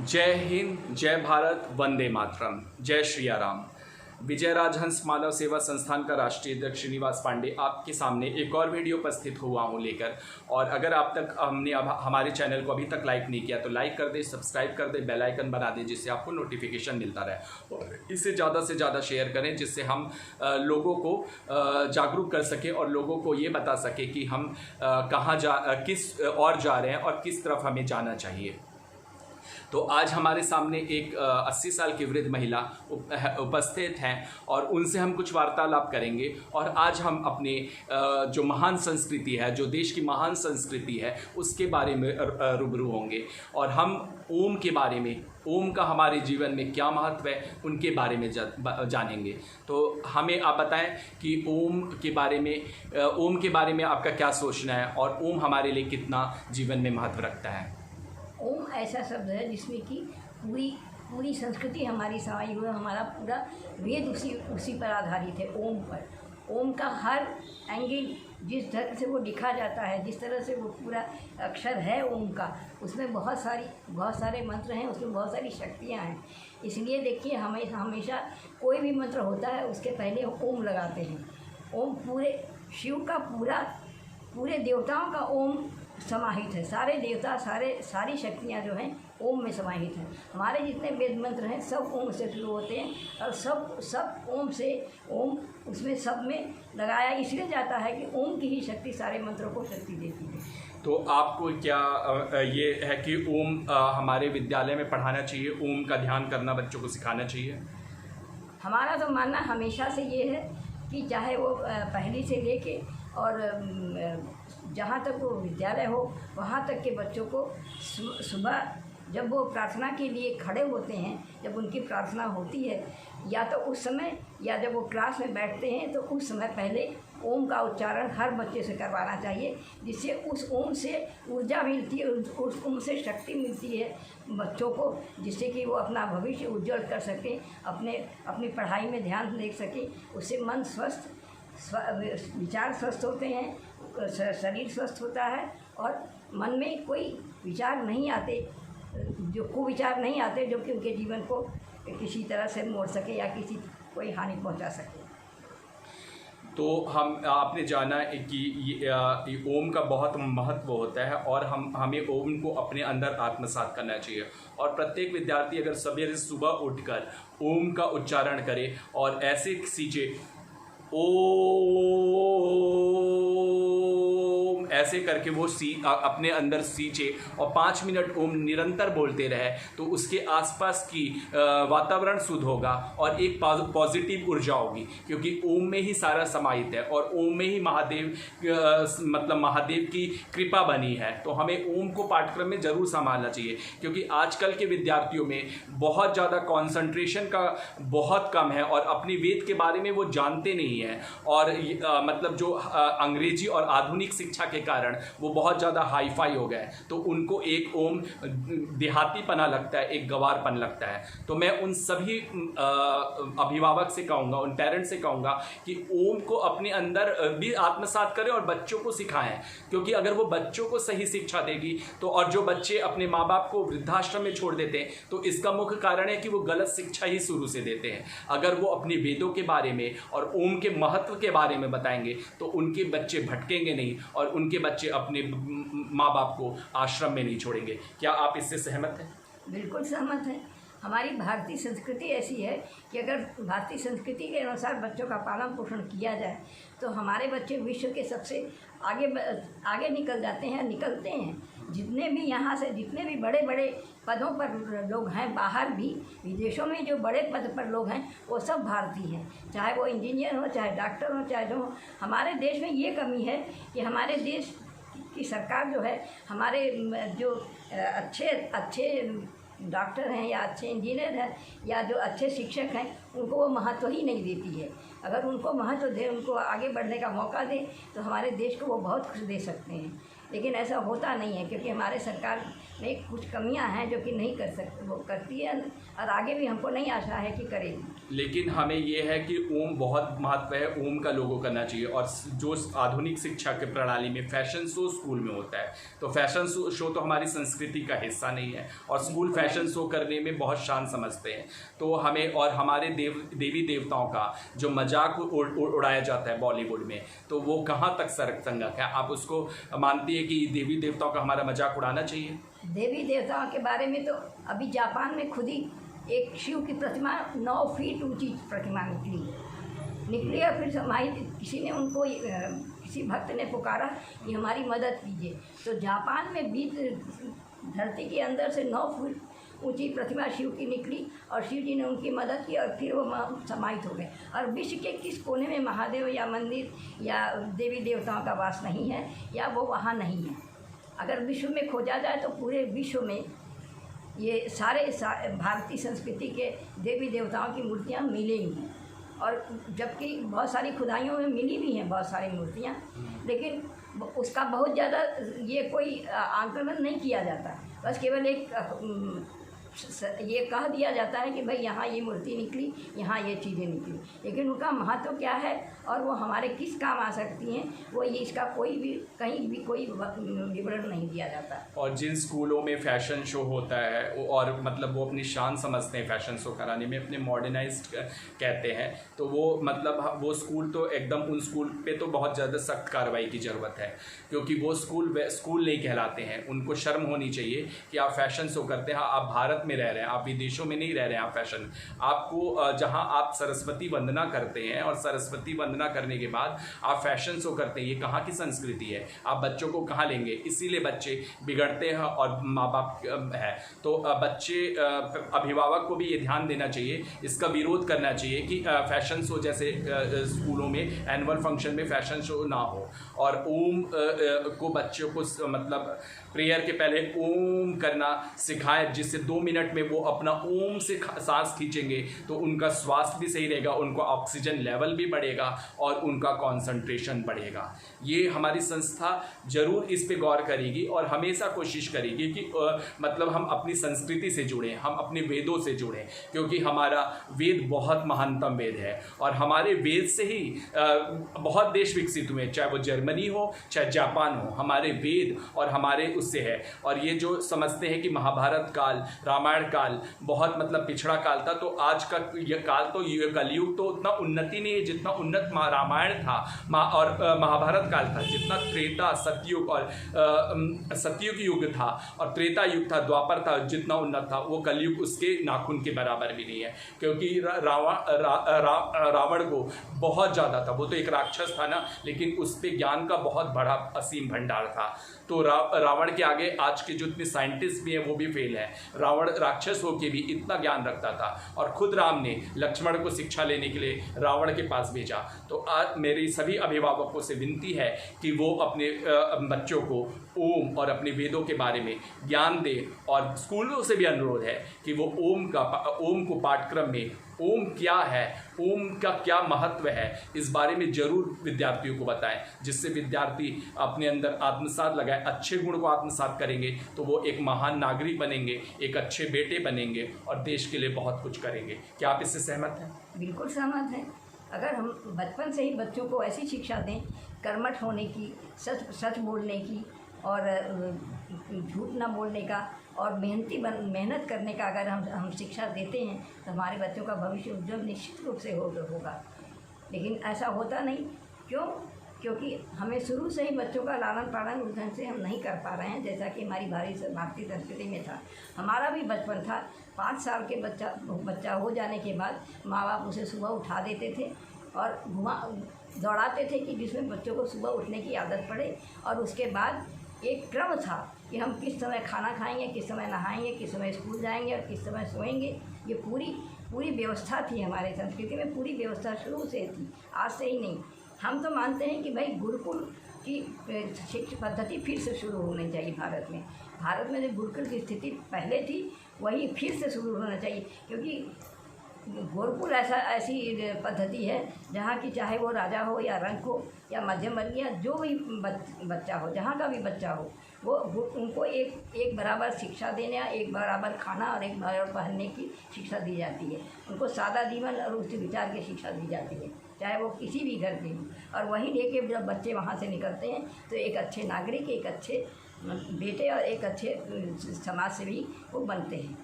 जय हिंद, जय भारत, वंदे मातरम, जय श्री राम। विजय राजहंस मानव सेवा संस्थान का राष्ट्रीय अध्यक्ष श्रीनिवास पांडे आपके सामने एक और वीडियो उपस्थित हुआ हूं लेकर। और अगर आप तक हमारे चैनल को अभी तक लाइक नहीं किया तो लाइक कर दे, सब्सक्राइब कर दे, बेल आइकन बना दे, जिससे आपको नोटिफिकेशन मिलता रहे। और इसे ज़्यादा से ज़्यादा शेयर करें, जिससे हम लोगों को जागरूक कर सकें और लोगों को ये बता सकें कि हम कहाँ किस और जा रहे हैं और किस तरफ हमें जाना चाहिए। तो आज हमारे सामने एक 80 साल की वृद्ध महिला उपस्थित हैं और उनसे हम कुछ वार्तालाप करेंगे। और आज हम अपने जो महान संस्कृति है, जो देश की महान संस्कृति है, उसके बारे में रूबरू होंगे। और हम ओम के बारे में, ओम का हमारे जीवन में क्या महत्व है, उनके बारे में जानेंगे। तो हमें आप बताएं कि ओम के बारे में आपका क्या सोचना है और ओम हमारे लिए कितना जीवन में महत्व रखता है। ओम ऐसा शब्द है जिसमें कि पूरी संस्कृति हमारी समाई हुई है। हमारा पूरा वेद उसी पर आधारित है, ओम पर। ओम का हर एंगल जिस तरह से वो लिखा जाता है, जिस तरह से वो पूरा अक्षर है ओम का, उसमें बहुत सारे मंत्र हैं, उसमें बहुत सारी शक्तियाँ हैं। इसलिए देखिए, हमेशा कोई भी मंत्र होता है उसके पहले ओम लगाते हैं। ओम पूरे शिव का पूरे देवताओं का ओम समाहित है। सारे देवता, सारी शक्तियाँ जो हैं ओम में समाहित हैं। हमारे जितने वेद मंत्र हैं सब ओम से शुरू होते हैं और सब ओम से, ओम उसमें सब में लगाया इसलिए जाता है कि ओम की ही शक्ति सारे मंत्रों को शक्ति देती है। तो आपको क्या ये है कि ओम हमारे विद्यालय में पढ़ाना चाहिए, ओम का ध्यान करना बच्चों को सिखाना चाहिए? हमारा तो मानना हमेशा से ये है कि चाहे वो पहली से लेके और जहाँ तक वो विद्यालय हो, वहाँ तक के बच्चों को सुबह जब वो प्रार्थना के लिए खड़े होते हैं, जब उनकी प्रार्थना होती है, या तो उस समय या जब वो क्लास में बैठते हैं तो उस समय पहले ओम का उच्चारण हर बच्चे से करवाना चाहिए, जिससे उस ओम से ऊर्जा मिलती है, उस ओम से शक्ति मिलती है बच्चों को, जिससे कि वो अपना भविष्य उज्जवल कर सकें, अपनी पढ़ाई में ध्यान दे सकें। उससे मन स्वस्थ, विचार स्वस्थ होते हैं, शरीर स्वस्थ होता है और मन में कोई विचार नहीं आते, जो कुविचार नहीं आते, जो कि उनके जीवन को किसी तरह से मोड़ सके या कोई हानि पहुंचा सके। तो आपने जाना कि ये ओम का बहुत महत्व होता है और हमें ओम को अपने अंदर आत्मसात करना चाहिए। और प्रत्येक विद्यार्थी अगर सवेरे सुबह उठकर ओम का उच्चारण करे और ऐसे सींचे, ओम ऐसे करके वो अपने अंदर सींचे और 5 मिनट ओम निरंतर बोलते रहे, तो उसके आसपास की वातावरण शुद्ध होगा और एक पॉजिटिव ऊर्जा होगी, क्योंकि ओम में ही सारा समाहित है और ओम में ही महादेव की कृपा बनी है। तो हमें ओम को पाठ्यक्रम में जरूर संभालना चाहिए, क्योंकि आजकल के विद्यार्थियों में बहुत ज़्यादा कॉन्सेंट्रेशन का बहुत कम है और अपनी वेद के बारे में वो जानते नहीं है। और जो अंग्रेजी और आधुनिक शिक्षा के कारण वो बहुत ज़्यादा हाईफाई हो गए, तो उनको एक ओम देहातीपना लगता है, एक गंवारपन लगता है। तो मैं उन सभी अभिभावक से कहूँगा, उन पेरेंट्स से कहूँगा कि ओम को अपने अंदर भी आत्मसात करें और बच्चों को सिखाएं, क्योंकि अगर वो बच्चों को सही शिक्षा देगी तो, और जो बच्चे अपने माँ बाप को वृद्धाश्रम में छोड़ देते हैं, तो इसका मुख्य कारण है कि वो गलत शिक्षा ही शुरू से देते हैं। अगर वो अपनी वेदों के बारे में और ओम के महत्व के बारे में बताएंगे तो उनके बच्चे भटकेंगे नहीं और उनके बच्चे अपने माँ बाप को आश्रम में नहीं छोड़ेंगे। क्या आप इससे सहमत हैं? बिल्कुल सहमत हैं। हमारी भारतीय संस्कृति ऐसी है कि अगर भारतीय संस्कृति के अनुसार बच्चों का पालन पोषण किया जाए तो हमारे बच्चे विश्व के सबसे आगे निकल जाते हैं, निकलते हैं। जितने भी बड़े बड़े पदों पर लोग हैं, बाहर भी विदेशों में जो बड़े पद पर लोग हैं वो सब भारतीय हैं, चाहे वो इंजीनियर हो, चाहे डॉक्टर हो, चाहे जो हो। हमारे देश में ये कमी है कि हमारे देश की सरकार जो है, हमारे जो अच्छे डॉक्टर हैं या अच्छे इंजीनियर हैं या जो अच्छे शिक्षक हैं, उनको वो महत्व ही नहीं देती है। अगर उनको महत्व दे, उनको आगे बढ़ने का मौका दे, तो हमारे देश को वो बहुत कुछ दे सकते हैं। लेकिन ऐसा होता नहीं है, क्योंकि हमारे सरकार में कुछ कमियां हैं जो कि नहीं कर सकते, वो करती है और आगे भी हमको नहीं आशा है कि करेगी। लेकिन हमें ये है कि ओम बहुत महत्व है, ओम का लोगो करना चाहिए। और जो आधुनिक शिक्षा के प्रणाली में फैशन शो स्कूल में होता है, तो फैशन शो तो हमारी संस्कृति का हिस्सा नहीं है, और स्कूल फैशन शो करने में बहुत शान समझते हैं। तो हमें और हमारे देवी देवताओं का जो मजाक उड़ाया जाता है बॉलीवुड में, तो वो कहाँ तक संगत है? आप उसको मानती है कि देवी देवताओं का हमारा मजाक उड़ाना चाहिए? देवी देवताओं के बारे में तो अभी जापान में खुद ही एक शिव की प्रतिमा 9 फीट ऊंची प्रतिमा निकली और फिर किसी ने उनको किसी भक्त ने पुकारा कि हमारी मदद कीजिए, तो जापान में बीच धरती के अंदर से 9 फीट ऊंची प्रतिमा शिव की निकली और शिव जी ने उनकी मदद की और फिर वो समाहित हो गए। और विश्व के किस कोने में महादेव या मंदिर या देवी देवताओं का वास नहीं है या वो वहाँ नहीं है? अगर विश्व में खोजा जाए तो पूरे विश्व में ये सारे भारतीय संस्कृति के देवी देवताओं की मूर्तियाँ मिलेंगी, और जबकि बहुत सारी खुदाइयों में मिली भी हैं बहुत सारी मूर्तियाँ, लेकिन उसका बहुत ज़्यादा ये कोई आंकलन नहीं किया जाता। बस केवल एक ये कह दिया जाता है कि भाई यहाँ ये मूर्ति निकली, यहाँ ये चीज़ें निकली, लेकिन उनका महत्व क्या है और वो हमारे किस काम आ सकती हैं, वो ये इसका कोई भी कहीं भी कोई विवरण नहीं दिया जाता। और जिन स्कूलों में फैशन शो होता है और मतलब वो अपनी शान समझते हैं फैशन शो कराने में, अपने मॉडर्नाइज्ड कहते हैं, तो वो मतलब वो स्कूल तो एकदम उन स्कूल पे तो बहुत ज़्यादा सख्त कार्रवाई की ज़रूरत है, क्योंकि वो स्कूल नहीं कहलाते हैं। उनको शर्म होनी चाहिए कि आप फैशन शो करते हैं, आप भारत में रह रहे हैं, आप विदेशों में नहीं रह रहे हैं। आप फैशन आपको जहां आप सरस्वती वंदना करते हैं और सरस्वती वंदना करने के बाद आप फैशन शो करते हैं, ये कहाँ की संस्कृति है? आप बच्चों को कहाँ लेंगे? इसीलिए बच्चे बिगड़ते हैं और माँ बाप है। तो बच्चे अभिभावक को भी ये ध्यान देना चाहिए, इसका विरोध करना चाहिए कि फैशन शो जैसे स्कूलों में एनुअल फंक्शन में फैशन शो ना हो। और ओम को बच्चों को मतलब प्रेयर के पहले ओम करना सिखाएं, जिससे 2 मिनट में वो अपना ओम से सांस खींचेंगे तो उनका स्वास्थ्य भी सही रहेगा, उनको ऑक्सीजन लेवल भी बढ़ेगा और उनका कंसंट्रेशन बढ़ेगा। ये हमारी संस्था जरूर इस पे गौर करेगी और हमेशा कोशिश करेगी कि मतलब हम अपनी संस्कृति से जुड़ें, हम अपने वेदों से जुड़ें, क्योंकि हमारा वेद बहुत महानतम वेद है और हमारे वेद से ही बहुत देश विकसित हुए, चाहे वो जर्मनी हो चाहे जापान हो, हमारे वेद और हमारे उससे है। और ये जो समझते हैं कि महाभारत काल रामायण काल बहुत मतलब पिछड़ा काल था, तो आज का यह काल तो ये कलयुग तो उतना उन्नति नहीं है जितना उन्नत रामायण था और महाभारत काल था। जितना त्रेता सतयुग और सतयुग युग था और त्रेता युग था, द्वापर था, जितना उन्नत था वो कलयुग उसके नाखून के बराबर भी नहीं है, क्योंकि रावण को बहुत ज़्यादा था, वो तो एक राक्षस था ना, लेकिन उस पर ज्ञान का बहुत बड़ा असीम भंडार था। तो रावण के आगे आज के जो इतने साइंटिस्ट भी हैं वो भी फेल हैं। रावण राक्षस होकर भी इतना ज्ञान रखता था और खुद राम ने लक्ष्मण को शिक्षा लेने के लिए रावण के पास भेजा। तो आज मेरी सभी अभिभावकों से विनती है कि वो अपने बच्चों को ओम और अपने वेदों के बारे में ज्ञान दें, और स्कूलों से भी अनुरोध है कि वो ओम को पाठ्यक्रम में ओम क्या है, ओम का क्या महत्व है, इस बारे में जरूर विद्यार्थियों को बताएं, जिससे विद्यार्थी अपने अंदर आत्मसात लगाए, अच्छे गुण को आत्मसात करेंगे तो वो एक महान नागरिक बनेंगे, एक अच्छे बेटे बनेंगे और देश के लिए बहुत कुछ करेंगे। क्या आप इससे सहमत हैं? बिल्कुल सहमत हैं। अगर हम बचपन से ही बच्चों को ऐसी शिक्षा दें कर्मठ होने की, सच बोलने की और झूठ ना बोलने का और मेहनत करने का अगर हम शिक्षा देते हैं तो हमारे बच्चों का भविष्य उज्जवल निश्चित रूप से होगा। लेकिन ऐसा होता नहीं। क्यों? क्योंकि हमें शुरू से ही बच्चों का लालन पालन उस ढंग से हम नहीं कर पा रहे हैं जैसा कि हमारी भारतीय संस्कृति में था। हमारा भी बचपन था, 5 साल के बच्चा हो जाने के बाद माँ बाप उसे सुबह उठा देते थे और दौड़ाते थे कि जिसमें बच्चों को सुबह उठने की आदत पड़े, और उसके बाद एक क्रम था कि हम किस समय खाना खाएंगे, किस समय नहाएंगे, किस समय स्कूल जाएंगे और किस समय सोएंगे। ये पूरी व्यवस्था थी हमारे संस्कृति में, पूरी व्यवस्था शुरू से थी, आज से ही नहीं। हम तो मानते हैं कि भाई गुरुकुल की शिक्षा पद्धति फिर से शुरू होनी चाहिए भारत में जो गुरुकुल की स्थिति पहले थी वही फिर से शुरू होना चाहिए, क्योंकि गुरुकुल ऐसी पद्धति है जहाँ की चाहे वो राजा हो या रंक हो या मध्यम वर्गीय जो भी बच्चा हो, जहाँ का भी बच्चा हो, वो उनको एक बराबर शिक्षा देने, एक बराबर खाना और एक बराबर पहनने की शिक्षा दी जाती है। उनको सादा जीवन और उच्च विचार की शिक्षा दी जाती है, चाहे वो किसी भी घर के हों। और वहीं लेके जब बच्चे वहाँ से निकलते हैं तो एक अच्छे नागरिक, एक अच्छे बेटे और एक अच्छे समाज सेवी वो बनते हैं।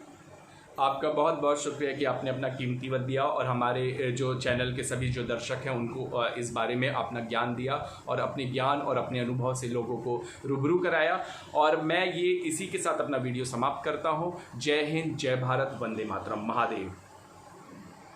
आपका बहुत बहुत शुक्रिया कि आपने अपना कीमती वक्त दिया और हमारे जो चैनल के सभी जो दर्शक हैं उनको इस बारे में अपना ज्ञान दिया और अपने ज्ञान और अपने अनुभव से लोगों को रूबरू कराया। और मैं ये इसी के साथ अपना वीडियो समाप्त करता हूँ। जय हिंद, जय भारत, वंदे मातरम, महादेव।